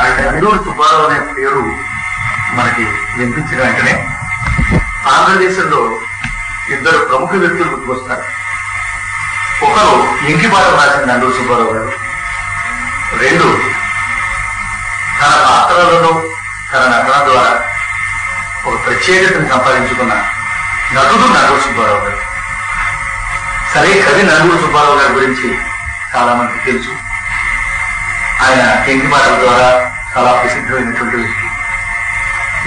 ఆయన నందూరు సుబ్బారావు అనే పేరు మనకి వినిపించిన వెంటనే ఆంధ్రదేశంలో ఇద్దరు ప్రముఖ వ్యక్తులు గుర్తుకొస్తారు. ఒకరు ఇంకిపాట రాసిన నందూరు సుబ్బారావు గారు, రెండు తన పాత్రలలో తన నటన ద్వారా ఒక ప్రత్యేకతను సంపాదించుకున్న నటుడు నందూరు సుబ్బారావు గారు. సరే, కవి నందూరు సుబ్బారావు గారి గురించి చాలా మందికి తెలుసు. ఆయన ఇంకిపాటల ద్వారా చాలా ప్రసిద్ధమైనటువంటి వ్యక్తి.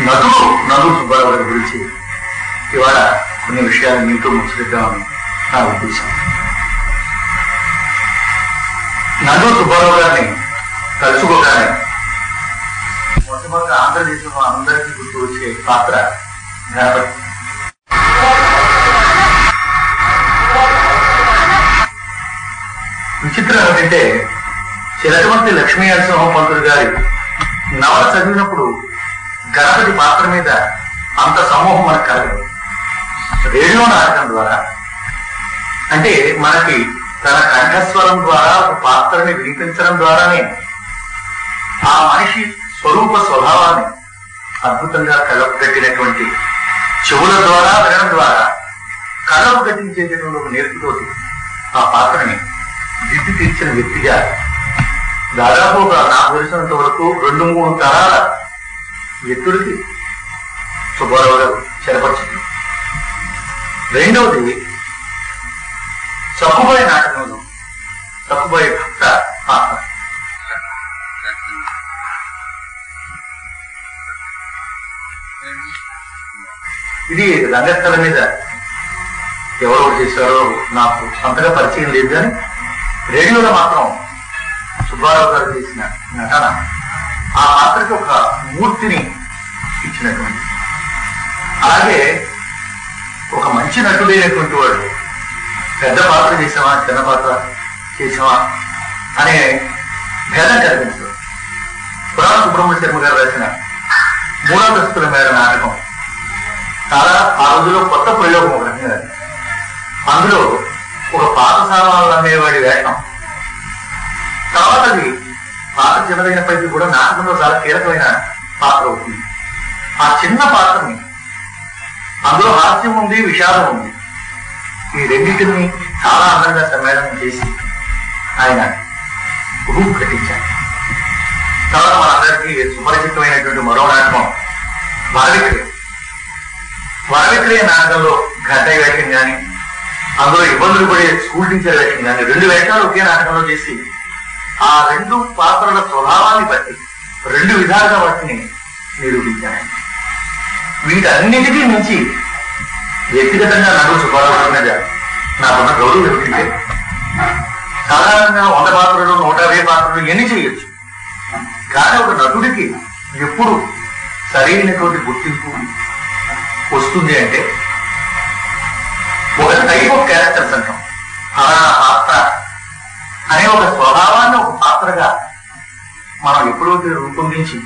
నటుడు నందూరు సుబ్బారావు గారి గురించి ఇవాళ కొన్ని విషయాలు మీతో ముచ్చరిద్దామని నా ఉద్దేశం. నందూరు సుబ్బారావు గారిని తలుచుకోగానే మొట్టమొదటి ఆంధ్రదేశంలో అందరికీ గుర్తు వచ్చే పాత్ర గణపతి. విచిత్రం ఏమిటంటే, చిలకమంతి లక్ష్మీ నరసింహ పంతులు గారి నవల చదివినప్పుడు గణపతి పాత్ర మీద అంత సమూహం మనకు కలగదు. రేడియో నాటకం ద్వారా, అంటే మనకి తన కంఠస్వరం ద్వారా ఒక పాత్రని వినిపించడం ద్వారానే ఆ మనిషి స్వరూప స్వభావాన్ని అద్భుతంగా కళ్ళకు కట్టినటువంటి, చెవుల ద్వారా వినడం ద్వారా కళ్ళకు కట్టించేటటువంటి ఒక నేర్పుతోటి ఆ పాత్రని దిద్ది తీర్చిన వ్యక్తిగా దాదాపు ఒక నాకు తెలిసినంత వరకు 2-3 తరాల వ్యక్తులకి సుబ్బారావు గారు చెరపరిచింది. రెండవది, సక్కుబాయి నాటకంలో సక్కుబాయి భక్త పాత్ర. ఇది రంగస్థల మీద ఎవరో చేశారో నాకు అంతగా పరిచయం లేదు, కానీ రేడియోలో మాత్రం సుబ్బారావు గారు చేసిన నటన ఆ పాత్రకి ఒక మూర్తిని ఇచ్చినటువంటి. అలాగే ఒక మంచి నటుడైనటువంటి వాడు పెద్ద పాత్ర చేసావా చిన్న పాత్ర చేసావా అనే భేదం కనిపించదు. పురాణ సుబ్రహ్మణ్య శర్మ గారు రాసిన 3 అంతస్తుల మేడ నాటకం చాలా ఆ రోజుల్లో కొత్త ప్రయోగం ఒక రకంగా. అందులో ఒక పాత సామాన్లు అమ్మేవాడి వేషం, తర్వాత అది పాత్ర చిన్నదైనప్పటికీ కూడా నాటకంలో చాలా కీలకమైన పాత్ర అవుతుంది. ఆ చిన్న పాత్రని, అందులో హాస్యం ఉంది, విషాదం ఉంది, ఈ రెండింటిని చాలా అందంగా సమ్మేళనం చేసి ఆయన రూపు కట్టించారు. తర్వాత మనందరికీ సుపరిచితమైనటువంటి మరో నాటకం వరవిక్రయ. వరవిక్రయ నాటకంలో ఘంటయ్య వేషం కానీ, అందులో ఇబ్బందులు పడే స్కూల్ టీచర్ వేషం కానీ, 2 వేషాలు ఒకే నాటకంలో చేసి ఆ 2 పాత్రల స్వభావాన్ని బట్టి 2 విధాలుగా వాటిని నిరూపించారు. వీటన్నిటికీ మించి వ్యక్తిగతంగా నందూరు సుబ్బారావు గారి మీద నాకున్న గౌరవం ఏమిటంటే, సాధారణంగా 100 పాత్రలు 150 పాత్రలు ఎన్ని చేయొచ్చు, కానీ ఒక నటుడికి ఎప్పుడు సరైనటువంటి గుర్తింపు వస్తుంది అంటే ఒక టైప్ ఆఫ్ క్యారెక్టర్స్ అంటాం. అలా పాత్ర అనే ఒక స్వభావాన్ని ఒక పాత్రగా మనం ఎప్పుడైతే రూపొందించి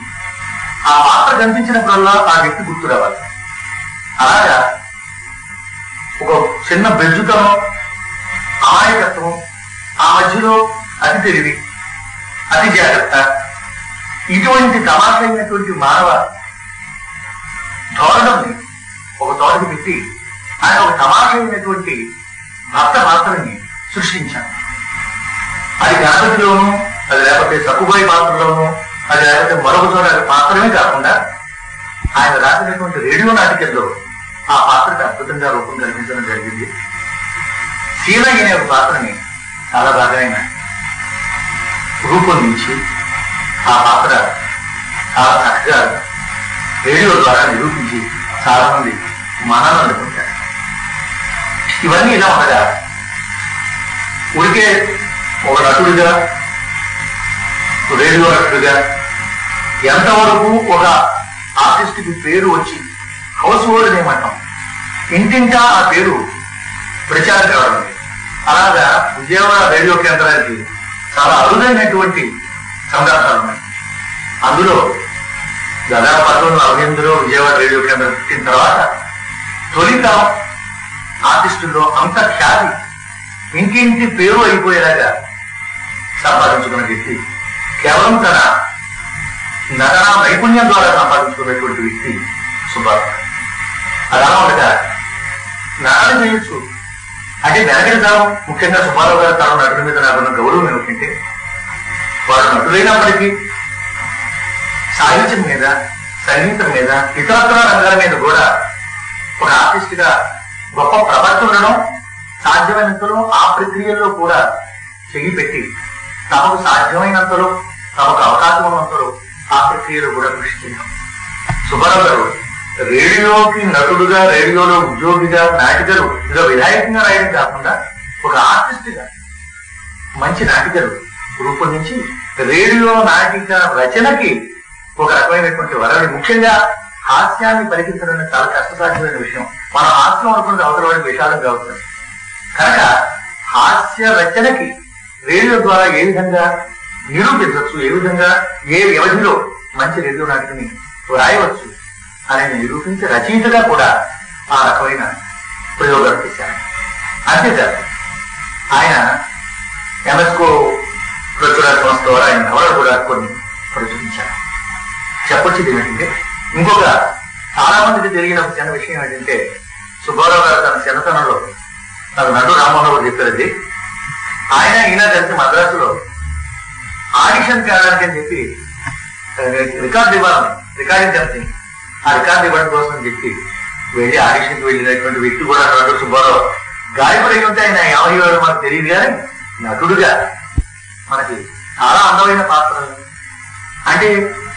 ఆ పాత్ర కనిపించినప్పుడల్లా ఆ వ్యక్తి గుర్తు రావాలి. అలాగా ఒక చిన్న బెజ్జుతనం, అమాయకత్వం, ఆ మధ్యలో అతి తెలివి, అతి జాగ్రత్త, ఇటువంటి తమాషైనటువంటి మానవ ధోరణిని ఒక తోటకి పెట్టి ఆయన ఒక తమాషైనటువంటి భక్త పాత్రని సృష్టించారు. అది గణపతిలోనూ, అది లేకపోతే సక్కుబాయి పాత్రలోనూ, అది లేకపోతే మరొక చోట పాత్రమే కాకుండా ఆయన రాసినటువంటి రేడియో నాటికల్లో ఆ పాత్రకి అద్భుతంగా రూపం కల్పించడం జరిగింది. సీనయ్య అనే ఒక పాత్రని చాలా బాగా ఆయన రూపొందించి ఆ పాత్ర చాలా చక్కగా రేడియో ద్వారా నిరూపించి చాలా మంది మనాలను అందుకుంటారు. ఇవన్నీ ఇలా ఉండగా ఊరికే ఒక నటుడిగా, రేడియో నటుడిగా ఎంతవరకు ఒక ఆర్టిస్ట్కి పేరు వచ్చి హౌస్ హోల్డ్ ఏమంటాం, ఇంటింటా ఆ పేరు ప్రచారం కావడం. అలాగా విజయవాడ రేడియో కేంద్రానికి చాలా అరుదైనటువంటి సందర్భాలు ఉన్నాయి. అందులో దాదాపు 1948లో విజయవాడ రేడియో కేంద్రం పెట్టిన తర్వాత తొలితరం ఆర్టిస్టుల్లో అంత ఖ్యాతి, ఇంటింటి పేరు అయిపోయేలాగా సంపాదించుకున్న వ్యక్తి కేవలం తన నటన నైపుణ్యం ద్వారా సంపాదించుకున్నటువంటి వ్యక్తి సుబ్బారావు. అలా ఉండగా నటన చేయొచ్చు అంటే వెనకటి తరం, ముఖ్యంగా సుబ్బారావు గారి తరం నటుల మీద నాకున్న గౌరవం ఏమిటంటే వారు నటులైనప్పటికీ సాహిత్యం మీద, సంగీతం మీద, ఇతరత్ర రంగాల మీద కూడా ఒక ఆర్టిస్ట్ గా గొప్ప ప్రవర్తన ఉండడం, సాధ్యమైనంతలో ఆ ప్రక్రియల్లో కూడా చెయ్యి పెట్టి తమకు సాధ్యమైనంతలో, తమకు అవకాశం ఉన్నంతలో ఆ ప్రక్రియలో కూడా కృషి చేయడం. సుబ్బారావు గారు రేడియోకి నటుడుగా, రేడియోలో ఉద్యోగిగా, నాటికలు ఇలా విధాయకంగా రాయడం కాకుండా ఒక ఆర్టిస్ట్ గా మంచి నాటికలు రూపొందించి రేడియో నాటిక రచనకి ఒక రకమైనటువంటి వరని, ముఖ్యంగా హాస్యాన్ని పలికించడం చాలా కష్టసాధ్యమైన విషయం. మన హాస్యం అనుకున్నది అవతల వాడికి విషాదం కావచ్చు. కనుక హాస్య రచనకి రేడియో ద్వారా ఏ విధంగా నిరూపించవచ్చు, ఏ విధంగా ఏ వ్యవధిలో మంచి రేడియో నాటికని రాయవచ్చు అనేది నిరూపించి రచయితగా కూడా ఆ రకమైన ప్రయోగాలు చేశారు. అంతేకాదు ఆయన ఎంఎస్కో ప్రచురణ సంస్థ ద్వారా ఆయన నవలలు కూడా కొన్ని ప్రచురించారు. చెప్పొచ్చేది ఏమిటంటే, ఇంకొక చాలా మందికి తెలియని ఒక చిన్న విషయం ఏంటంటే, సుబ్బారావు గారు తన చిన్నతనంలో నాకు నటు రామ్మోహన్ గారు చెప్పారు. ఆయన ఈయన కలిసి మద్రాసులో ఆడిషన్ కావడానికి అని చెప్పి రికార్డింగ్ కంపెనీ ఆ రికార్డు ఇవ్వడం కోసం అని చెప్పి వెళ్ళి ఆడిషన్కి వెళ్ళినటువంటి వ్యక్తి కూడా నటు సుబ్బారావు. గాయకుడు అయి ఉంటే ఆయన ఏమయ్యేవాడు మనకు తెలియదు, కానీ నటుడుగా మనకి చాలా అందమైన పాత్రలు అంటే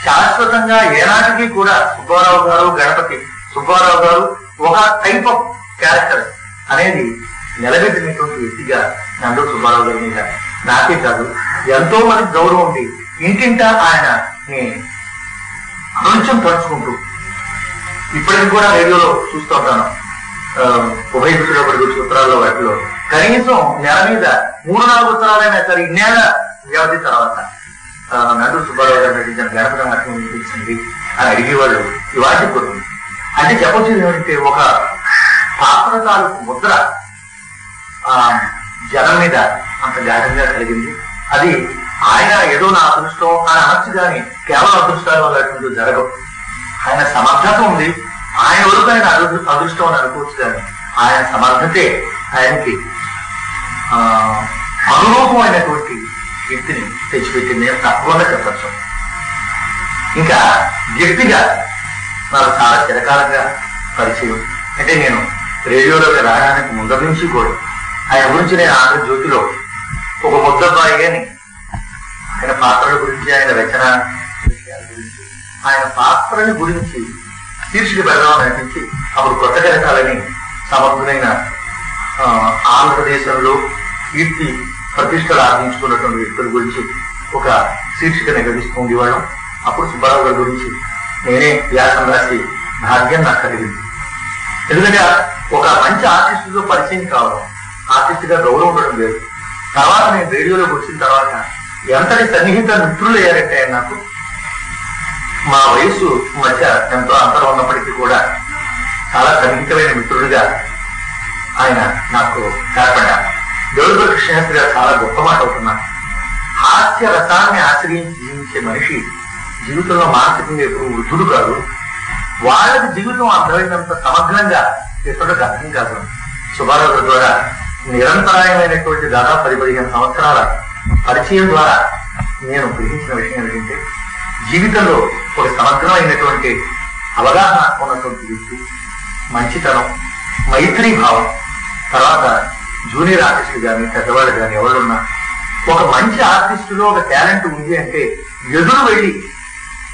శాశ్వతంగా ఏనాటికి కూడా సుబ్బారావు గారు, గణపతి సుబ్బారావు గారు ఒక టైప్ ఆఫ్ క్యారెక్టర్ అనేది నిలబెట్టినటువంటి వ్యక్తిగా నండూరు సుబ్బారావు గారి మీద నాకే కాదు ఎంతో మంది గౌరవం ఉంది. ఇంటింటా ఆయనని కొంచెం తడుచుకుంటూ ఇప్పటికి కూడా రేడియోలో చూస్తూ ఉంటాను. ఉభయ దిశలో పడి ఉత్తరాల్లో వాటిలో కనీసం నెల మీద 3-4 ఉత్తరాలైనా సరే ఇన్నేళ్ల వ్యవధి తర్వాత నండూరు సుబ్బారావు గారు నటించిన గణపతి నాట్యం వినిపించండి అని అడిగేవాళ్ళు ఇవాటి కూడా. అంటే చెప్పొచ్చేది ఏమంటే, ఒక పాత్ర తాలూకు ముద్ర జనం మీద అంత గాఢంగా కలిగింది. అది ఆయన ఏదో నా అదృష్టం అని అనొచ్చు, కానీ కేవలం అదృష్టాల వల్ల అటువంటి జరగవు. ఆయన సమర్థత ఉంది, ఆయన వరకు ఆయన అదృష్టం అని అనుకోవచ్చు, కానీ ఆయన సమర్థతే ఆయనకి అనురూపమైనటువంటి వ్యక్తిని తెచ్చిపెట్టింది నేను తప్పకుండా చెప్పచ్చు. ఇంకా వ్యక్తిగా నాకు చాలా చిరకాలంగా పరిచయం. అంటే నేను రేడియోలోకి రావడానికి ముందర నుంచి కూడా ఆయన గురించి నేను ఆంధ్రజ్యోతిలో ఒక ముద్దబ్బాయి అని ఆయన పాత్రల గురించి, ఆయన రచన విషయాల గురించి, ఆయన పాత్రల గురించి శీర్షిక పెడదామని అనిపించి అప్పుడు కొత్త కథకాలని సమర్థులైన ఆంధ్రదేశంలో కీర్తి ప్రతిష్టలు ఆర్జించుకున్నటువంటి వ్యక్తుల గురించి ఒక శీర్షిక నిర్వహిస్తూ ఉండేవాళ్ళం. అప్పుడు సుబ్బారావు గారి గురించి నేనే వ్యాసం రాసి భాగ్యం నాకు కలిగింది. ఎందుకంటే ఒక మంచి ఆర్టిస్టుతో పరిచయం కావడం, ఆర్టిస్ట్ గా గౌరవం ఉండడం లేదు. తర్వాత నేను రేడియోలోకి వచ్చిన తర్వాత ఎంతటి సన్నిహిత మిత్రులు అయ్యారంటే ఆయన నాకు, మా వయస్సు మధ్య ఎంతో అంతరం ఉన్నప్పటికీ కూడా చాలా సన్నిహితమైన మిత్రుడిగా ఆయన నాకు ఏర్పడ్డారు. దేవుడు కృష్ణశాస్త్రి గారు చాలా గొప్ప మాట అవుతున్నారు. హాస్య రసాన్ని ఆశ్రయించి జీవించే మనిషి జీవితంలో మానసికంగా ఎప్పుడు వృద్ధుడు కాదు, వాళ్ళకి జీవితం అర్థమైనంత సమగ్రంగా ఎప్పటికీ అర్థం కాదు. సుబ్బారావు గారి ద్వారా నిరంతరాయమైనటువంటి దాదాపు 10-15 సంవత్సరాల పరిచయం ద్వారా నేను గ్రహించిన విషయం ఏంటంటే, జీవితంలో ఒక సమగ్రమైనటువంటి అవగాహన ఉన్నటువంటి వ్యక్తి, మంచితనం, మైత్రీ భావం, తర్వాత జూనియర్ ఆర్టిస్టులు కానీ పెద్దవాళ్ళు కానీ ఎవరున్నా ఒక మంచి ఆర్టిస్టులో ఒక టాలెంట్ ఉంది అంటే ఎదురు వెళ్ళి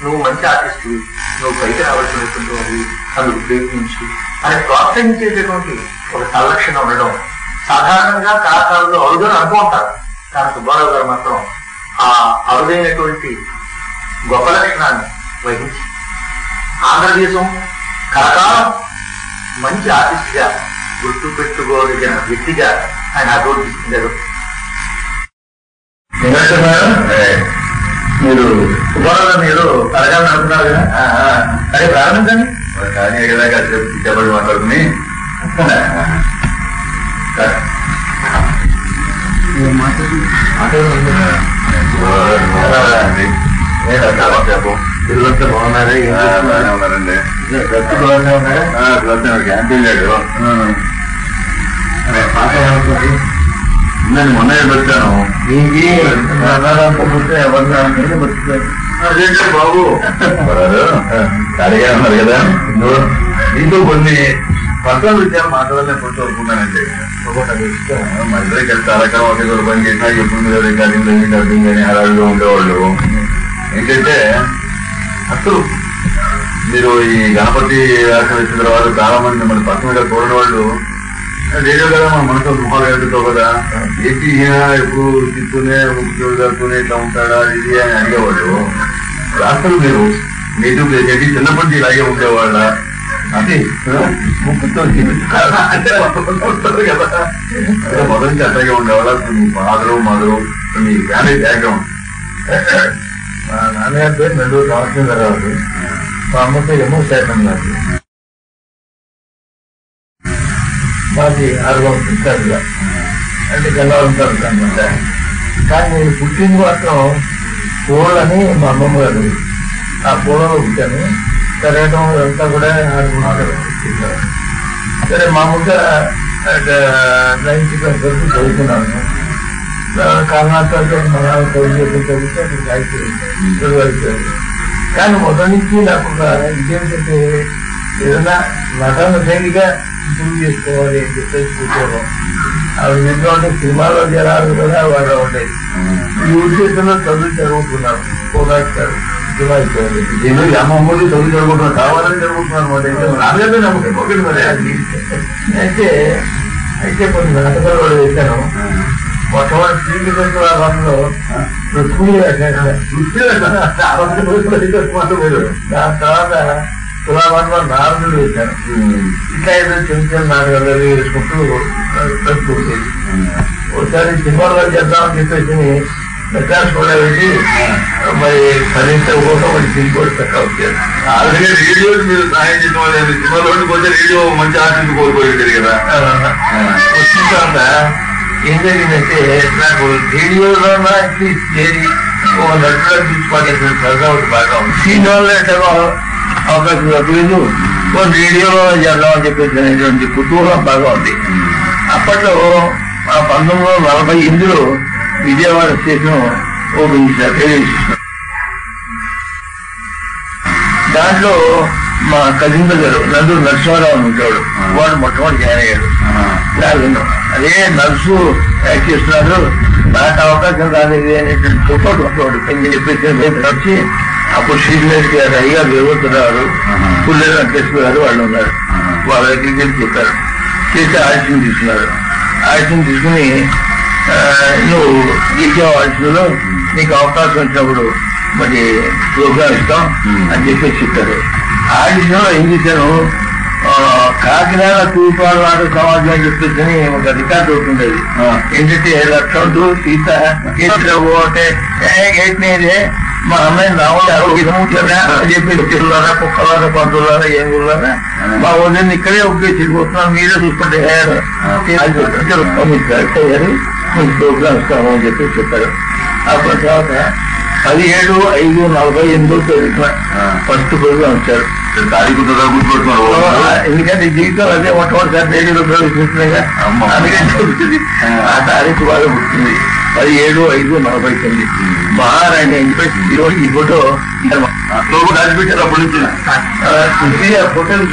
నువ్వు మంచి ఆర్టిస్టువి, నువ్వు పైకి రావాల్సినటువంటి అందుకు ప్రయత్నించు అని ప్రోత్సహించేటటువంటి ఒక సంరక్షణ ఉండడం సాధారణంగా కళాకారులు అరుదుని అనుకుంటారు. కానీ సుబ్బారావు గారు మాత్రం ఆ అరుదైనటువంటి గొప్ప లక్షణాన్ని వహించి ఆంధ్రదేశం కళాకారం మంచి ఆర్టిస్ట్ గా గుర్తు పెట్టుకోగలిగిన వ్యక్తిగా ఆయన అభివృద్ధిస్తున్నారు. మీరు సుబ్బారావు గారిని ఏదో అడగాలని అనుకున్నారు కదా, అదే ప్రారంభించండి. కానీ కదా చెప్పబడి మాట్లాడుకుని తిరుగుతా బాగున్నారా? ఉన్నారండి. క్యాంటీన్ లేడు. నేను మొన్న వచ్చాను. అదేంటి బాబు ఖాళీగా ఉన్నారు కదా, దీంతో కొన్ని పర్సనల్ విషయాలు మాట్లాడాలని ఎప్పుడు కోరుకున్నానండి. మా ఇద్దరికి వెళ్తే అరకం ఒకే కూడా పని చేసినా ఎప్పుడు రికార్డింగ్ డబ్బింగ్ అని హడావిడిగా ఉండేవాళ్ళు. ఏంటంటే అసలు మీరు ఈ గణపతి వ్యాసం వచ్చిన తర్వాత చాలా మంది మిమ్మల్ని పర్సనల్ గా చూడని వాళ్ళు రేడియో కదా మన మనసులో గృహాలు వెళ్తావు కదా, ఏంటి ఎప్పుడు తిప్పుతూనే ఉద్యోగులు కలుపుతూనే ఇట్లా ఉంటాడా ఇది అని అడిగేవాళ్ళు. అసలు మీరు నేటివ్ ప్లేస్ ఏంటి, చిన్నప్పటి ఇలాగే ఉండేవాళ్ళ అంటే ముక్కుతో ఉంటారు కదా, మొదటి నుంచి అట్లాగే ఉండేవాళ్ళ. మీ ఫాదరు మదరు మీ ఫ్యామిలీ బ్యాక్గ్రౌండ్? మా నాన్నగారి పేరు నెల్లూరు రామచంద్రరావు, మా అమ్మతో ఎమ్మో శాతం నాకు. మాది 6 పుట్టారుగా అంటే గెలవాలంటారు అనమాట. కానీ నేను పుట్టింది మాత్రం పూలని మా అమ్మమ్మ గారు, ఆ పూలలో పుట్టాను. పెరగడం అంతా కూడా 6 సరే మామూలుగా 9th క్లాస్ వరకు చదువుకున్నాను. కర్ణాటక మన చదివితే అక్కడికి అయిపోయింది. కానీ మొదటి నుంచి నాకు ఒక ఇదేంటంటే ఏదైనా నటన శైలిగా ఇంప్రూవ్ చేసుకోవాలి అని చెప్పేసి కూర్చోవడం. అవి ఎందుకంటే సినిమాలో జనాలు కూడా వాళ్ళు ఉండేది. ఈ ఉద్దేశంలో చదువుతున్నాను. పోరాడతారు సినిమా అయిపోయింది. ఎందుకు అమ్మమ్మడి చదువు జరుగుతున్నాను, కావాలని జరుగుతున్నాను అనమాట. నాన్నగారు నమ్మకం మరి అది. అయితే కొన్ని నాటకాలు కూడా వేశాను. మొట్టమొదటి శ్రీకృష్ణలో రుక్మిణి వేశాను. దాని తర్వాత తులాభరణలో నారదులు వేశాను. ఇట్లా ఏదో చిన్న చిన్న నాటకాలు వేసుకుంటూ ప్రస్తుతం. ఒకసారి సినిమాలో చేద్దామని చెప్పేసి మెట్రాస్ కూడా వెళ్ళి మరి కనీస కూడా మరి సినిమా చక్కగా వచ్చారు. ఆల్రెడీ రేడియో మీరు సహాయం చేసిన వాళ్ళు సినిమాలోకి పోతే రేడియో మంచి ఆశించి కోల్పోయింది కదా. వచ్చిన తర్వాత ఏం జరిగిందంటే నాకు రేడియోలో చేరి ఒక నటుగా తీసుకోవాల్సిన సరదా ఒకటి బాగా ఉంది. సినిమాలో ఎట్టగా అవకాశం దొరకలేదు, రేడియోలో చేద్దామని చెప్పేసి అనేటువంటి కుతూహలం బాగా ఉంది. అప్పట్లో 1948లో విజయవాడ స్టేషన్ ఓపెన్ చేశారు, రేడియో స్టేషన్. దాంట్లో మా కజిన్ గారు నందూరు నరసింహారావు అని ఉంటాడు, వాడు మొట్టమొదటి జాయిన్ అయ్యాడు. అదే నర్సు యాక్ట్ చేస్తున్నారు, నాకు అవకాశం రాలేదు అనేటువంటి సపోర్ట్ ఉంటాడు అని చెప్పేసి వచ్చి అప్పుడు శ్రీనివాస్ గారు అయ్యారు వివరుతున్నారు, పుల్లేరు వెంకటేశ్వర గారు వాళ్ళు ఉన్నారు. వాళ్ళ దగ్గరికి వెళ్ళి చెప్పారు. చేసి ఆడిషన్ తీసుకున్నారు. ఆడిషన్ తీసుకుని నువ్వు గీసే ఆడిషన్లో నీకు అవకాశం వచ్చినప్పుడు మరి ప్రోగ్రామ్ ఇస్తాం అని చెప్పేసి చెప్పారు. ఆడిషన్లో ఏం చేశాను, కాకినాడ తూర్పాడు నాటక సమాజం అని చెప్పేసి ఒక రికార్డు అవుతుండేది. ఏంటంటే లక్షడు సీత అంటే ఏంటనేదే మా అమ్మాయిని రావాలి చెప్పి చెరువులారా కుక్కలారా పంతులారా ఏం ఊళ్ళారా మా ఊళ్ళని ఇక్కడే ఉపయోగించుకుంటున్నాను, మీరే చూసుకుంటే కరెక్ట్ అయ్యారు, మీకు ప్రోగ్రామ్ ఇస్తాము అని చెప్పి చెప్పారు. అప్పటి తర్వాత 17/5/48 ఫస్ట్ ప్రోగ్రామ్ వచ్చారు. ఎందుకంటే జీవితం అదే మొట్టమొదటిసారి రేడియోలో ప్రవేశిస్తున్నాయిగా, అందుకని ఆ తారీఖు బాగా పుట్టింది 17/5/49. మహారాణి అని చెప్పేసి ఈరోజు ఈ ఫోటో దాచిపెట్టారు అప్పటి నుంచి. ఆ ఫోటోలు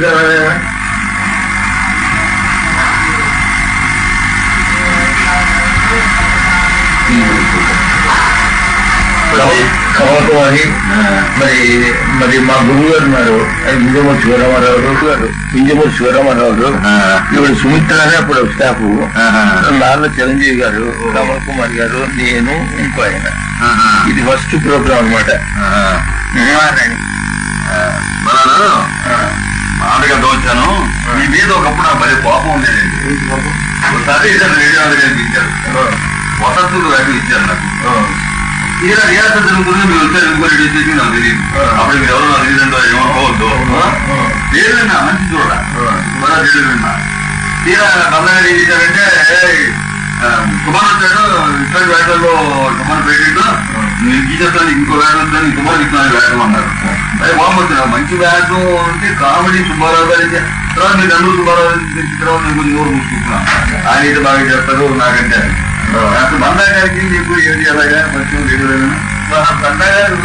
కమతం అని మరి మా గురువు గారు ఉన్నారు, వింజమూర్తి శివరామారావు గారు. ఇప్పుడు సుమిత్ర అని అప్పుడు స్టాఫ్, నాన్న చిరంజీవి గారు, కమల్ కుమార్ గారు, నేను, ఇంకో ఆయన. ఇది ఫస్ట్ ప్రోగ్రామ్ అనమాట. మామూలుగా వచ్చాను. మీ మీద ఒకప్పుడు నాకు భలే కోపం ఉండేదండి. ఒకసారి రేడియో ఇచ్చారు, వసంతులు రవి ఇచ్చారు నాకు. ఇలా రియాసత్ జరుగుతుంది, మీరు వచ్చారు ఇంకో రేడియో స్టేషన్ నాకు తెలియదు. అప్పుడు మీరు ఎవరు నాకు తెలియదంటో ఏమనుకోవద్దు. రేడియో విన్నా, మంచి చూడ రేడియో విన్నా. తీరా బంధంగా ఏం చేశారంటే కుమార్ వచ్చాడు, ఇట్లాంటి వేటల్లో కుమార్ పెట్టిండు, నేను టీచర్తో ఇంకో వేయడం ఇంకో ఇస్తున్నాను వేయడం అన్నారు. అదే బాగుంది, మంచి వేయడం అంటే కామెడీ సుబ్బారావు గారి తర్వాత మీరు అందరూ సుబ్బారావు తర్వాత నేను కొంచెం నోరు మూసుకుంటున్నాను. ఆయన అయితే బాగా చేస్తారు నాకంటే. అసలు బందా గారికి మీకు ఏది అలాగా మంచి రేడియో బందా గారు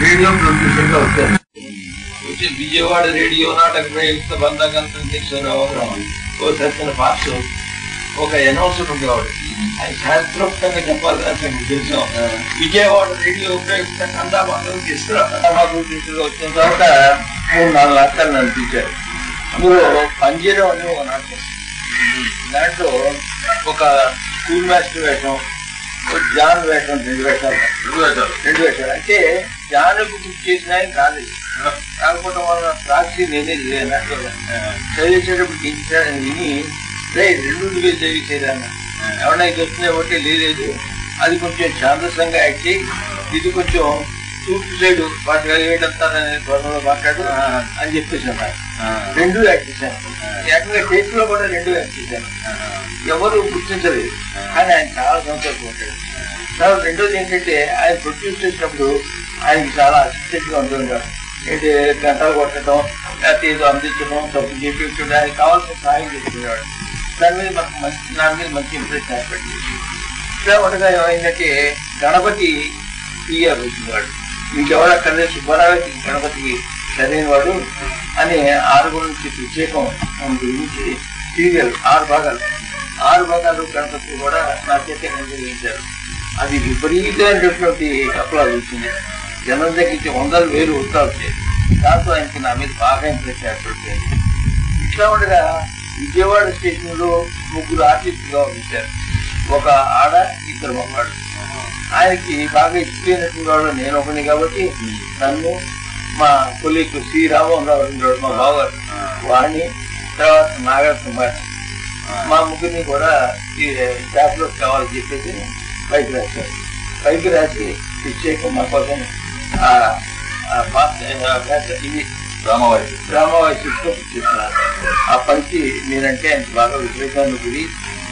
రేడియో ప్రొడ్యూసర్ గా వచ్చారు. విజయవాడ రేడియో నాటక ప్రయుక్త బంధగంతరావు ఓ సత్యన పాస్ ఒక అనౌన్సర్ ఉండేవాడు. ఆయన శాస్త్రోక్తంగా చెప్పాలని తెలుసు. విజయవాడ రేడియో ప్రయుక్త కందాబాదం తీసుకురా వచ్చిన తర్వాత 3-4 నాటకాలు నడిపించారు. అందులో పంజరం అని ఒక నాటకం. దాంట్లో ఒక స్కూల్ మాస్టర్ వేషం, జాన్ వేషం, 2 వేషాలు. అంటే జాన్ గుర్తు చేసిన ఆయన కాలేదు. కాకపోవడం వల్ల రాసి నేనే చదివేసేటప్పుడు టీచర్ విని 2 వేలు చదివేసేదాన్న. ఎవరైనా ఇది వచ్చినా ఒకటి లేదు, అది కొంచెం ఛాందసంగా యాక్ట్ చేయి, ఇది కొంచెం తూర్పు సైడ్ వాటి ఏడంతారనే త్వరలో మాట్లాడు అని చెప్పేసి అన్నారు. 2 యాక్ట్ చేశాను. ఏకంగా టేస్ట్ లో కూడా 2 యాక్ట్ చేశాను. ఎవరు గుర్తించలేదు, కానీ ఆయన చాలా సంతోషపడ్డాడు. తర్వాత రెండోది ఏంటంటే ఆయన ప్రొడ్యూస్ చేసినప్పుడు ఆయనకి చాలా అసిస్టెంట్ గా ఉంటుంది. ఏంటి గంటలు కొట్టడం, లేకపోతే ఏదో అందించడం, తప్పు చేపించడం, ఆయనకి కావాల్సిన సహాయం చేసుకునేవాడు. దాని మీద మంచి ఇంప్రెషన్ ఏర్పడింది. ఇట్లా ఉండగా ఏమైందంటే గణపతి టీఆర్ వచ్చినవాడు. ఇంకెవరు అక్కడే సుబ్బారావు గణపతికి సరైన వాడు అని 6 నుంచి ప్రత్యేకం గురించి సీరియల్ 6 భాగాలు గణపతి కూడా నా చేత నిర్వహించారు. అది విపరీతమైనటువంటి అప్లాజ్ వచ్చింది. జనం దగ్గరికి 100,000 ఉత్తరాలు వచ్చాయి. దాంతో ఆయనకి నా మీద బాగా ఇంప్రెషన్ ఏర్పడుతుంది. ఇట్లా ఉండగా విజయవాడ స్టేషన్ లో 3 ఆర్టిస్టులుగా ఉంచారు. ఒక ఆడ, 2 మగవాడు. ఆయనకి బాగా ఇచ్చిపోయినటువంటి వాడు నేను ఒకని కాబట్టి నన్ను, మా కొలీగ్ శ్రీరామరావు ఉండేవాడు మా బావగారు, వాణ్ణి, తర్వాత నాగర్ కుమార్, మా ముగ్గురిని కూడా ఈ స్టాఫ్ లో కావాలని చెప్పేసి పైకి రాశారు. పైకి రాసి ప్రత్యేకం మా కోసం ఇది రామవాయిస్ చేస్తున్నారు. ఆ పంచి నేనంటే ఆయనకి బాగా విపరీతంగా గురి.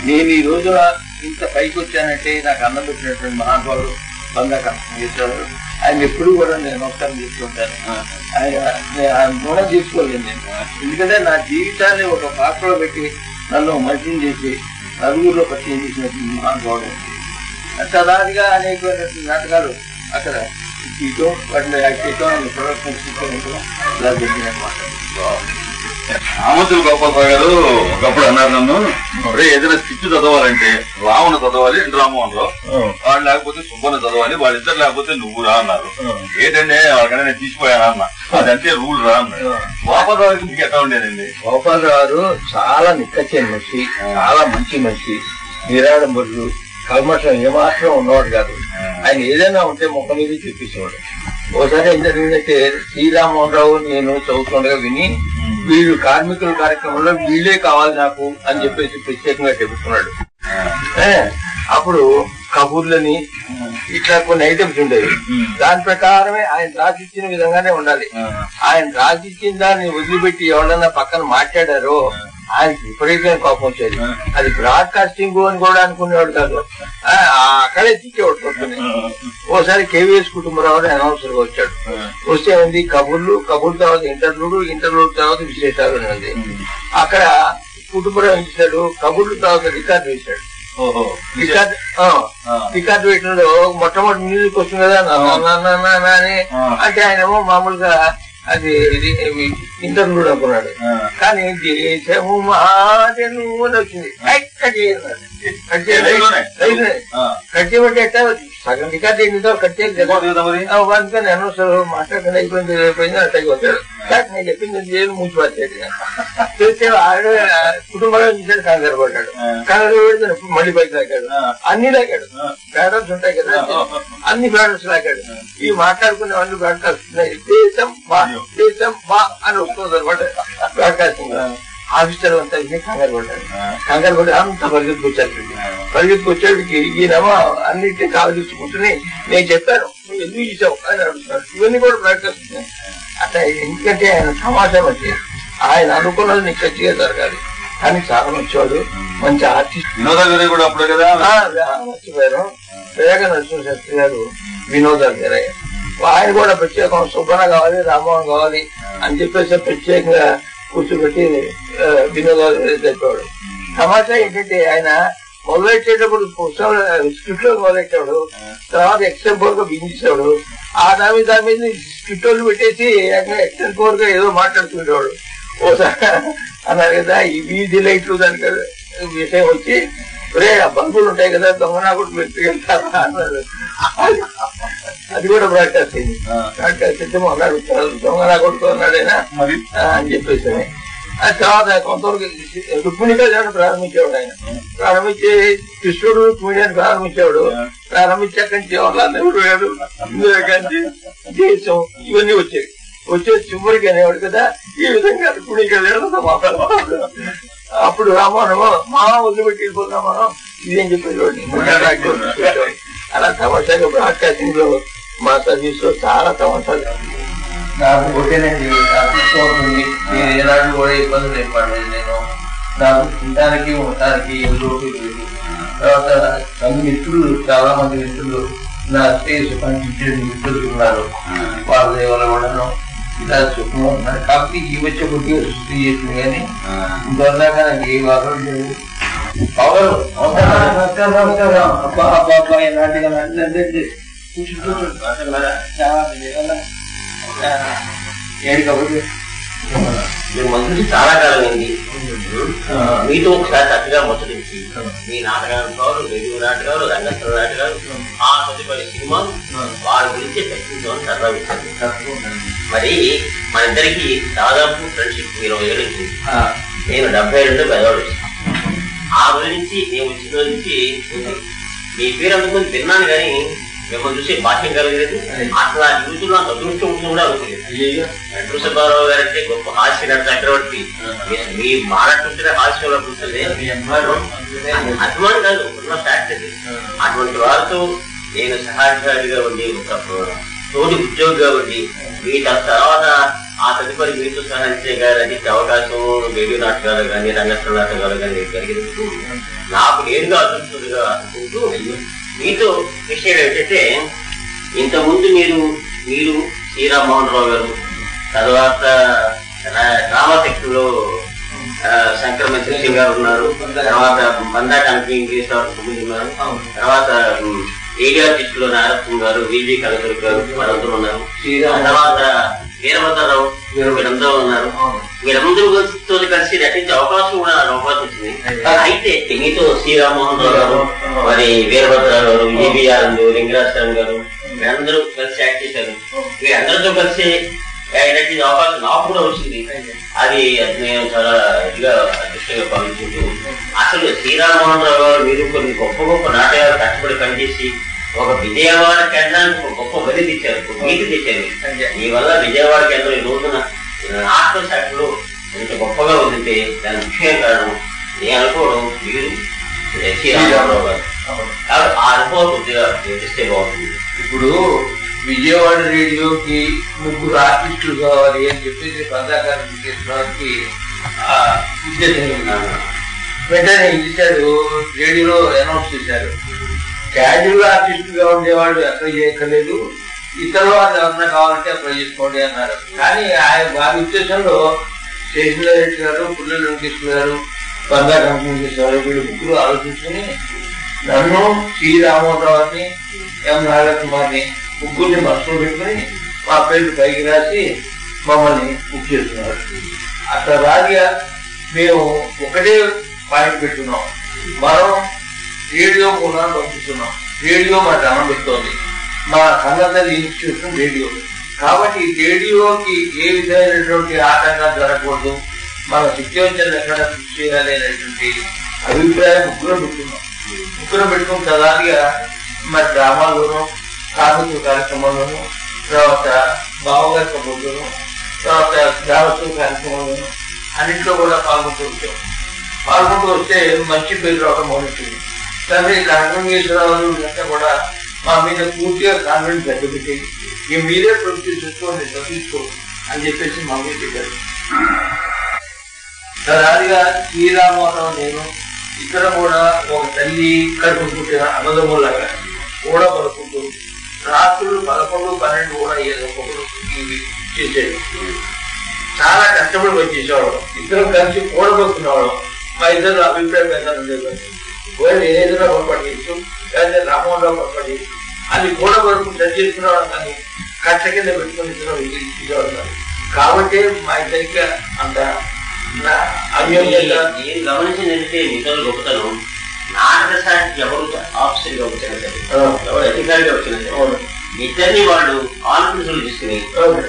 నేను ఈ రోజున ఇంత పైకి వచ్చానంటే నాకు అన్నం పెట్టినటువంటి మహానుభావుడు బంధకం చేశారు. ఆయన ఎప్పుడు కూడా నేను నమస్కారం చేసుకుంటాను. ఆయన రుణం తీసుకోలేదు నేను. ఎందుకంటే నా జీవితాన్ని ఒక పాత్రలో పెట్టి నన్ను మనిషిని చేసి నలుగురిలో పరిచయం చేసినటువంటి మహానుభావుడు. తదాదిగా అనేక నాటకాలు అక్కడ తీయటం, వాటిని యాక్ట్ చేయటం, ప్రొడక్షన్ తీసుకోవడం ఇలా జరిగినమాట. ఆమతులు గోపాలరావు గారు ఒకప్పుడు అన్నారు నన్ను, ఏదైనా స్కిట్ చదవాలంటే రావణ చదవాలి, రామోహన్ రావు, వాడు లేకపోతే సుబ్బన్న చదవాలి, వాళ్ళిద్దరు లేకపోతే నువ్వు రా అన్నారు. ఏంటంటే వాళ్ళకన్నా నేను తీసిపోయాను అన్న, అదంతే రూల్ రా అన్నాడు. గోపాలరావు గారికి మీకు ఎట్లా ఉండేదండి? గోపాలరావు గారు చాలా నిక్కచ్చని మనిషి, చాలా మంచి మనిషి, నిరాడంబరుడు, కల్మషం ఏమాత్రం ఉన్నవాడు కాదు. ఆయన ఏదైనా ఉంటే ముఖం మీద చూపించేవాడు. ఒకసారి ఏం జరిగిందంటే శ్రీరామోహన్ రావు నేను చదువుతుండగా విని వీళ్ళు కార్మికుల కార్యక్రమంలో వీళ్ళే కావాలి నాకు అని చెప్పేసి ప్రత్యేకంగా చెబుతున్నాడు. అప్పుడు కబూర్లని ఇట్లా కొన్ని ఐటమ్స్ ఉండేవి. దాని ప్రకారమే ఆయన రాసిచ్చిన విధంగానే ఉండాలి. ఆయన రాసిచ్చిన దాన్ని వదిలిపెట్టి ఎవరన్నా పక్కన మాట్లాడారో ఆయనకి విపరీతమైన కోపం వచ్చేది. అది బ్రాడ్కాస్టింగ్ అని కూడా అనుకునేవాడు కాదు, అక్కడే తిట్టేవాడు కొట్టుకుని. ఓసారి కేవీఎస్ కుటుంబరావు అనౌన్సర్ గా వచ్చాడు. వస్తే ఉంది కబుర్లు తర్వాత ఇంటర్వ్యూ తర్వాత విశేషాలు అనేది. అక్కడ కుటుంబరావు ఏం చేశాడు, కబుర్లు తర్వాత రికార్డు వేశాడు. రికార్డు వేయడంలో మొట్టమొదటి మ్యూజిక్ వస్తుంది కదా అని అంటే ఆయనేమో మామూలుగా అది ఇంటర్వ్యూ అనుకున్నాడు. కానీ దేశము మాటను వచ్చింది. కట్ చేయబట్టి ఎట్టా సగం రికార్డు ఏంటో కట్ చేయాలి. అందుకని అనవసరం మాట్లాడకుండా అయిపోయింది అట్టకి వచ్చాడు. నేను చెప్పింది ఏది మూసిపడతాడు. చేస్తే ఆడ కుటుంబంలో చూసాడు, కంగారు పడ్డాడు. కంగారు పెడితే మళ్ళీ పైకి లాగాడు. అన్ని లాగాడు. బ్యాటర్స్ ఉంటాయి కదా, అన్ని బ్యాటర్స్ లాగాడు. ఈ మాట్లాడుకునే వాళ్ళు బ్యాటర్స్ దేశం బా అని వస్తుంది అనమాట బ్రాడ్కాస్టింగ్. ఆఫీసర్ అంతా కంగారు పడ్డాడు. కంగారు పడి అంత పరిగెత్తుకొచ్చేటికి ఈయనమో అన్నింటినీ కావలించుకుంటుని నేను చెప్పాను నువ్వు ఎందుకు ఇచ్చావు అని అడుగుతున్నాడు. ఇవన్నీ కూడా బ్రాడ్కాస్ట్ అట్లా. ఎందుకంటే ఆయన సమాచారం వచ్చి ఆయన అనుకున్నది నీకు ఖచ్చితంగా జరగాలి. కానీ చాలా మంచివాడు, మంచి ఆర్టిస్ట్. వినోద గారు కూడా అప్పుడే కదా మర్చిపోయారు. వేగ నరసింహ శాస్త్రి గారు వినోదాలు గారయ్య. ఆయన కూడా ప్రత్యేకం సుబ్బన కావాలి, రామోహన్ కావాలి అని చెప్పేసి ప్రత్యేకంగా కూర్చోబెట్టి వినోదాలు చెప్పేవాడు. తమాషా ఏంటంటే ఆయన మొదలెట్టేటప్పుడు పుస్తకం స్క్రిప్ట్ లో మొదలెట్టాడు, తర్వాత ఎక్స్టెంపోర్ గా బిగించాడు. ఆ దాని మీద స్క్రిప్ట్ లో పెట్టేసి ఎక్స్టెంపోర్ గా ఏదో మాట్లాడుతుండేవాడు. ఓసారి అన్నారు కదా ఈ వీధి లైట్లు దానికి విషయం వచ్చి రే బంకులు ఉంటాయి కదా దొంగనా కూడా పెట్టుకెళ్తారా అన్నారు. అది కూడా బ్రాడ్కాస్ట్ అయింది. బ్రాడ్కాస్ట్ అయితే అన్నాడు దొంగనా కొడుకు అన్నాడైనా అని చెప్పేసి. ఆ తర్వాత కొంతవరకు రుక్మిణి కళ్యాణ్ ప్రారంభించేవాడు. ఆయన ప్రారంభించి కృష్ణుడు రుక్మిణిని ప్రారంభించేవాడు. ప్రారంభించాక జవహర్లాల్ నెహ్రూ దేశం ఇవన్నీ వచ్చేవి. వచ్చే చివరికి అనేవాడు కదా ఈ విధంగా రుక్మిణి కళ్యాణ్ సమాధానం. అప్పుడు రామాయణం మనం వదిలిపెట్టి వెళ్ళిపోతాం మనం ఇదేం చెప్పేవాడిని. అలా తమాషాగా బ్రాడ్కాస్టింగ్ లో మా సర్వీస్ లో చాలా తమాషాలు. నాకు ఒకటేనండి, నాకు ఉంది. నేను ఏనాడు కూడా ఇబ్బందులు ఏర్పడలేదు. నేను నాకు తినడానికి ఉండటానికి లోటు లేదు. తర్వాత నన్ను మిత్రులు, చాలా మంది మిత్రులు, నా స్టేజ్ పనిచేసే మిత్రులు ఉన్నారు. వాళ్ళ దేవాలయం ఉండడం ఇలా సుఖంగా ఉన్నారు. కాబట్టి ఈ వచ్చే కొద్దిగా సృష్టి చేసింది కానీ ఇంకొందాక నాకు ఏ వారం లేదు. మీరు మంత్రులు చాలా కాలం అయింది. మీతో ఒకసారి చక్కగా ముచ్చరించి మీ నాటకాలు కావాలి, రేడియో నాటకాలు, రంగస్థల నాటకాలు, ఆ తదుపరి సినిమాలు వారి గురించి చర్చించమని సరదా విషయం. మరి మన ఇద్దరికి దాదాపు ఫ్రెండ్షిప్ 20 ఏళ్ళు వచ్చింది. నేను 72 పెద్దవాడు వచ్చాను. ఆ రోజు నుంచి నేను వచ్చిన నుంచి మీ పేరు అందుకొని విన్నాను కానీ మిమ్మల్ని చూసే భాష్యం కలగలేదు. అసలు ఆ యూతులు నాకు అదృష్టం ఉంటుంది కూడా అనుకోలేదు. వెంకట సుబ్బారావు గారు అంటే గొప్ప హాస్య నట చక్రవర్తి. మీ మాట్లాడుతుంటే హాస్యంలో కూర్చొని అభిమానం కాదు, ఉన్న ఫ్యాక్ట్ అది. అటువంటి వారితో నేను సహాయకారిగా ఉండి ఒక తోటి ఉద్యోగిగా ఉండి మీ తర్వాత ఆ తదుపరి మీతో సహాయించే గారి అవకాశం రేడియో నాటకాలు కానీ రంగస్థల నాటకాలు కానీ జరిగినందుకు నాకు నేరుగా అదృష్టంగా అనుకుంటూ మీతో విషయం ఏంటంటే ఇంతకుముందు మీరు శ్రీరామ్మోహన్ రావు గారు, తర్వాత రామశక్తిలో సంక్రమించ గారు ఉన్నారు, తర్వాత బందా ఇంగ్లీష్ ఉన్నారు, తర్వాత రేడియో ఆర్టిస్ట్ లో నారసింహ గారు, విజి కనకర్ గారు వాళ్ళందరూ ఉన్నారు. తర్వాత వీరభద్రరావు వీరందరూ ఉన్నారు. వీరందరూ కలిసి నటించే అవకాశం కూడా అవకాశం వచ్చింది. అయితే మీతో శ్రీరామ్మోహన్ రావు గారు, మరి వీరభద్రరావు గారు, విజయబిఆర్ లింగరాజరావు గారు వీరందరూ కలిసి యాక్ట్ చేశారు. వీరందరితో కలిసి నటించే అవకాశం నాకు కూడా వచ్చింది. అది నేను చాలా ఇదిగా అదృష్టంగా భావించుకుంటూ అసలు శ్రీరామ్మోహన్ రావు గారు మీరు కొన్ని గొప్ప గొప్ప నాటకాలు కష్టపడి పనిచేసి ఒక విజయవాడ కేంద్రానికి ఒక గొప్ప బలి తెచ్చారు, గీత తెచ్చారు. ఈ వల్ల విజయవాడ కేంద్రం ఈ రోజున నాటక శాఖలో ఎంత గొప్పగా ఉందంటే దాని ముఖ్య కారణం నేను అనుకోవడం మీరు శ్రీరామ్మోహన్ రావు గారు. ఆ అనుభవం కొద్దిగా చేస్తే బాగుంటుంది. ఇప్పుడు విజయవాడ రేడియోకి 3 ఆర్టిస్టులు కావాలి అని చెప్పేసి పందాకారం చేసుకోవడానికి వెంటనే ఇచ్చాడు. రేడియోలో అనౌన్స్ చేశారు. క్యాజువల్ ఆర్టిస్ట్ గా ఉండేవాళ్ళు ఎక్కడ చేయక్కర్లేదు, ఇతర వాళ్ళు ఎవరన్నా కావాలంటే అక్కడ చేసుకోండి అన్నారు. కానీ ఆయన వారి ఉద్దేశంలో స్టేషన్ రెడ్డి గారు, పుల్లల వెంకటేశ్వర గారు, పందా కంపెనీ వీళ్ళు ముగ్గురు ఆలోచించుకుని నన్ను శ్రీరామోహన్ ఎం నాగకుమార్ని ముగ్గురిని మనసులో పెట్టుకుని మా పేరు పైకి రాసి మమ్మల్ని బుక్ చేస్తున్నారు. అక్కడ రాగా మేము ఒకటే పాయింట్ పెట్టుకున్నాం, మనం రేడియో కూడా పంపిస్తున్నాం. రేడియో మా ధనం పెడుతోంది, మా కన్నతల్లి ఇన్స్టిట్యూషన్ రేడియో. కాబట్టి రేడియోకి ఏ విధమైనటువంటి ఆటంకం జరగకూడదు, మన శక్తివంచన ఎక్కడ కృషి చేయాలి అనేటువంటి అభిప్రాయం ముగ్గురం పెట్టుకున్న ప్రధానిగా మరి డ్రామాల్లోనూ, కార్మిక కార్యక్రమాల్లోనూ, తర్వాత బావగారి కబుర్లోనూ, తర్వాత గ్రామోత్సవ కార్యక్రమాల్లోనూ అన్నింటిలో కూడా పాల్గొంటూ వస్తే మంచి పేరు రావడం మొదలెట్టింది. కానీ రంగేశ్వరరావు అంతా కూడా మా మీద పూర్తిగా కాన్ఫిడెన్స్ పెట్టి మీరే ప్రొడ్యూస్ చేసుకోండి తప్పించుకో అని చెప్పేసి మా మీద చెప్పారు. తరాదిగా శ్రీరామరావు నేను ఇద్దరు కూడా ఒక తల్లి కడుపు పుట్టిన అన్నదమ్ములాగా కూడా పడుకుంటూ రాత్రులు 11, 12 కూడా ఏదో ఒకరు చేసేది. చాలా కష్టపడి వచ్చేసేవాళ్ళం. ఇద్దరం కలిసి కూడబడుకునేవాళ్ళం. మా ఇద్దరు అభిప్రాయం ఏదైనా వాళ్ళు ఏదైనా పొరపాటు కానీ రామోహన్ రావు పొరపాటు అది కూడబడుకు సెట్ చేసుకునేవాళ్ళం. కానీ కట్ట కింద పెట్టుకుని ఇద్దరం ఇచ్చేవాళ్ళం. కాబట్టి మా ఇద్దరికి అంత నేను గమనించిందంటే మిగతా గొప్పతనం నాటక సాహిత్యం ఎవరు ఆఫీసర్గా వచ్చినా సరే, ఎవరు అధికారిగా వచ్చినా సరే, ఇద్దరిని వాళ్ళు కాన్ఫిడెన్స్ తీసుకుని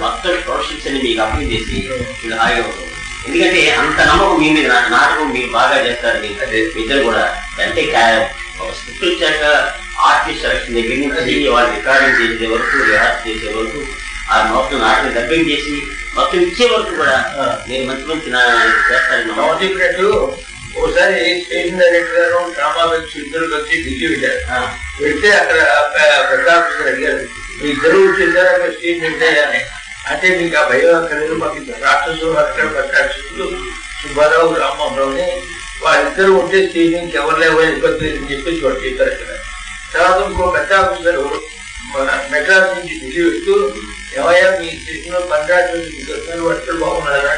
మొత్తం ప్రొడక్షన్స్ అన్ని మీకు అప్లై చేసి మీరు హాయిగా ఉంటుంది. ఎందుకంటే అంత నమ్మకం మీ మీద, నాటకం మీరు బాగా చేస్తారని ఇద్దరు కూడా. అంటే ఒక స్క్రిప్ట్ వచ్చాక ఆర్టిస్ట్ సెలక్షన్ దగ్గర నుంచి వాళ్ళు రికార్డింగ్ చేసే వరకు, రిహార్స్ చేసే వరకు, ఆ మొత్తం నాటకం డబ్బింగ్ చేసి మొత్తం ఇచ్చే వరకు కూడా నేను మంచి మంచి చేస్తాను చెప్పినట్టు. ఒకసారి స్టేషన్ డైరెక్టర్ గారు డ్రామా వచ్చి ఇద్దరు కలిసి ఢిల్లీ వెళ్ళారు. వెళ్తే అక్కడ ప్రతాప్ అడిగారు, మీ ఇద్దరు చేశారు స్టేజ్ పెట్టాయని. అంటే మీకు ఆ భయం అక్కర్లేదు, మాకు ఇద్దరు రాక్షసులు అక్కడ రాక్షసులు సుబ్బారావు, రామ్మోహన్రావుని వాళ్ళిద్దరు ఉంటే స్టేజ్ నుంచి ఎవరు లేవని ఇబ్బంది లేదని చెప్పేసి వాళ్ళు చెప్పారు అక్కడ. తర్వాత ఇంకో పెద్ద ఆఫీసర్ మెడ్రాస్ నుంచి ఢిల్లీ వెళ్తూ, ఏమయ్యా మీ స్టేషన్లో 12 వర్షాలు బాగున్నారా?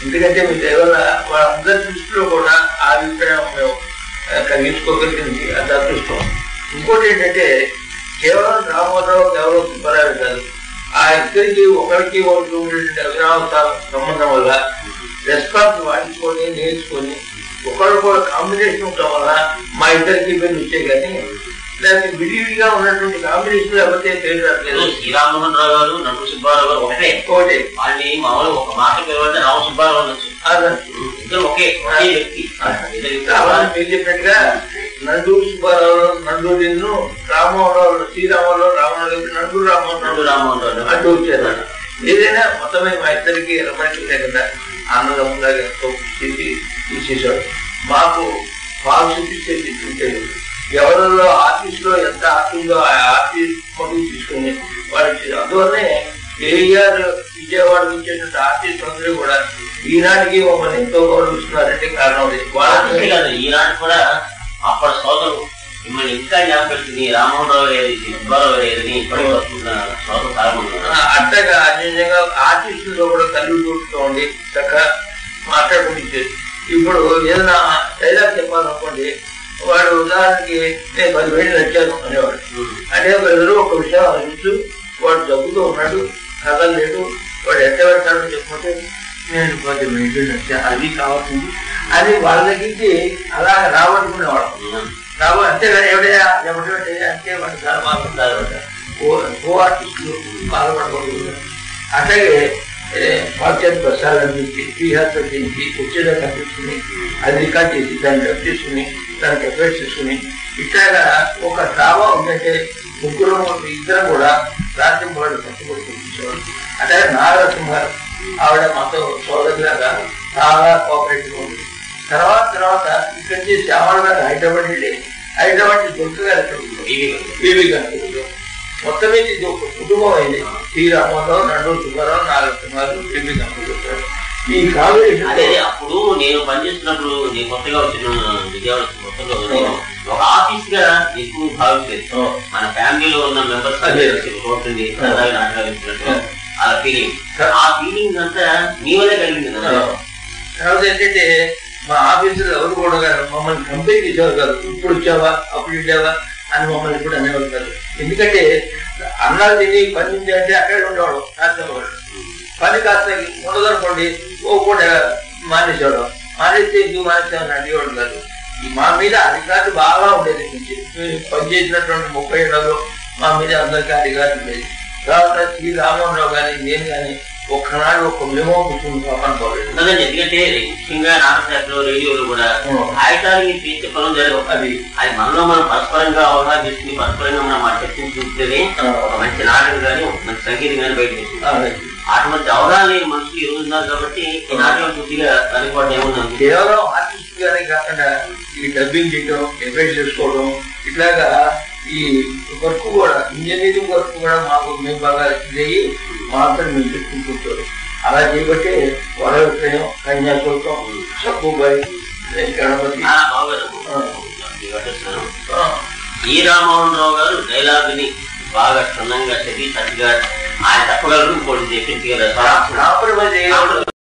ఎందుకంటే మీ దేవల్ల వాళ్ళందరి దృష్టిలో కూడా ఆ అభిప్రాయం మేము కలిగించుకోగలిగింది, అది అదృష్టం. ఇంకోటి ఏంటంటే కేవలం రామోహన్రావు, కేవలం సుబ్బారావు కాదు, ఆ ఇద్దరికి ఒకరికి ఒకరికి ఉండేటువంటి అవినావ సంబంధం వల్ల రెస్పాన్స్ వాడించుకొని నేర్చుకొని ఒకరు కూడా కాంబినేషన్ ఉండటం వల్ల మా ఇద్దరికి ఇబ్బంది వచ్చాయి. కానీ లేకపోతే విడివిడిగా ఉన్నటువంటి కాంబినేషన్ లేకపోతే పేరు రాలేదు. శ్రీరామోహన్ రావు గారు, నండు సుబ్బారావు గారు ఒకటే. వాళ్ళని మామూలు ఒక మాట పేరు రామ సుబ్బారావు అనొచ్చు, ఇద్దరు ఒకే వ్యక్తి. మీరు చెప్పినట్టుగా నండు సుబ్బారావు, నందు నిన్ను రామోహన్ శ్రీరామరావు, రామోహన్ రావు అంటూ వచ్చారు. ఏదైనా మొత్తమే మా ఇద్దరికి ఎలమెంట్స్ లేకుండా ఆనందంలాగా ఎంతో తీసేసాడు. మాకు బాగా చూపించేది ఎవరిలో ఆర్టిస్ట్ లో ఎంత ఆర్టిస్ట్లో ఆ ఆర్టిస్ట్ పనులు తీసుకుని వాళ్ళకి. అందువల్లనే కేఆర్ విజయవాడ ఇచ్చేటువంటి ఆర్టిస్ట్ అందరూ కూడా ఈనాటికి మమ్మల్ని ఎంతో గౌరవిస్తున్నారంటే కారణం కాదు. ఈనాడు కూడా అప్పటి సోదరు మిమ్మల్ని ఇంకా జ్ఞాపకస్తుంది. రామోహన్ రావు గారి, సుబ్బారావు గారిని ఇప్పటికీ వస్తున్న సోదరు చాలా అట్టగా అన్యంగా ఆర్టిస్టులతో కూడా కలిగి చూసుకోండి, చక్కగా మాట్లాడుకుంటే. ఇప్పుడు ఏదైనా డైలాగ్ చెప్పాలనుకోండి, వాడు ఉదాహరణకి నేను 10,000 నచ్చాను అనేవాడు. అంటే ఎదురు ఒక విషయం ఆలోచించు, వాడు జబ్బుతో ఉన్నాడు, కదలలేడు, వాడు ఎట్ట పెడతాడని చెప్పుకుంటే నేను 10,000 నచ్చా, అది కావాల్సింది అని వాళ్ళ దగ్గరికి అలా రాబట్టుకునేవాడు. అంతేగాని ఎవడయ్యా అంటే వాడు చాలా బాగుంటారు. కో ఆర్టిస్టులు బాధపడకూడదు. అట్లాగే వాక్యాన్ని ప్రసారాలు అందించి, రీహార్సల్ చేయించి, వచ్చేదా కనిపించుకుని, అది రికార్డ్ చేసి దాన్ని డబ్ చేసుకుని, దానికి అడ్వైస్ చేసుకుని, ఇట్లాగా ఒక డ్రామా ఉందంటే ముగ్గురు ఇద్దరు కూడా రాజ్యం వాళ్ళు కష్టపడి చూపించేవాడు. అట్లాగే నాగరత్న గారు, ఆవిడ మాతో సోదరులాగా చాలా కోఆపరేటివ్ ఉంది. తర్వాత ఇక్కడి నుంచి శ్యామల గారు హైదరాబాద్ దుర్గ గారు బీవీ గారు, మొత్తం మీద ఇది ఒక కుటుంబం అయింది. శ్రీరామరావు, నండు సుబ్బారావు, నాగరత్నాలు, బీవీ గారు. ఈ కాంబినేషన్ అదే అప్పుడు నేను పనిచేస్తున్నప్పుడు, నేను కొత్తగా వచ్చిన విజయవాడ కొత్తలో ఒక ఆఫీస్ గా ఎక్కువ భావించలేదు. మన ఫ్యామిలీలో ఉన్న మెంబర్స్ చూడండి, నాటకాలు ఆ ఫీలింగ్, ఆ ఫీలింగ్ అంతా మీ వల్లే కలిగింది కదా. తర్వాత ఏంటంటే మా ఆఫీసులో ఎవరు కూడా మమ్మల్ని కంపెనీ చేసేవారు కాదు. ఇప్పుడు వచ్చావా, అప్పుడు వెళ్ళావా అని మమ్మల్ని ఇప్పుడు అనేవాళ్ళు కాదు. ఎందుకంటే అన్నాలు తిని పని అంటే అక్కడే ఉండేవాడు. రాసేవాడు పని కాస్త ఉండదనుకోండి, ఓ కూడా మానేసేవాడు. మానేస్తే ఎందుకు మానేసామని అడిగేవాడు కాదు. మా మీద అధికారులు బాగా ఉండేది. నుంచి పనిచేసినటువంటి 30 ఏళ్లలో మా మీద అందరికీ అధికారులు ఉండేది. తర్వాత శ్రీ రామోహన్ రావు కానీ నేను కానీ ఒక్కనాడు ఒక మెమో కూర్చుని అనుకోలేదు. ఎందుకంటే ముఖ్యంగా నాటశాస్త్రంలో, రేడియోలో కూడా కాగితాన్ని తీసే పనులు జరగవు. అది మనలో మనం పరస్పరంగా అవగాహన చేసుకుని, పరస్పరంగా మనం చర్చించుకుంటేనే ఒక మంచి నాటకం కానీ, ఒక మంచి సంగీతం కానీ బయట వస్తుంది. అటువంటి అవగాహన లేని మనుషులు ఈ రోజు ఉన్నారు కాబట్టి ఈ నాటకం కొద్దిగా కనుకోవడం ఏమున్నాను. కేవలం ఆర్టిస్ట్ గానే కాకుండా ఈ డబ్బింగ్ చేయడం, ఎఫెక్ట్ చేసుకోవడం, ఇట్లాగా ఈ వర్క్ కూడా, ఇంజనీరింగ్ వర్క్ కూడా మేము బాగా అయ్యి మాత్రం మేము చెప్పుకుంటుంటారు. అలా చేయబట్టే వడ విక్రయం, కన్యాశుల్కం, సబ్బుబాయి గణపతి ఈ రామ్మోహన్ రావు గారు డైలాగుని బాగా క్షుణ్ణంగా చదివి చక్కగా ఆయన చెప్పగలరు ఇంకోటి చెప్పించగలరు.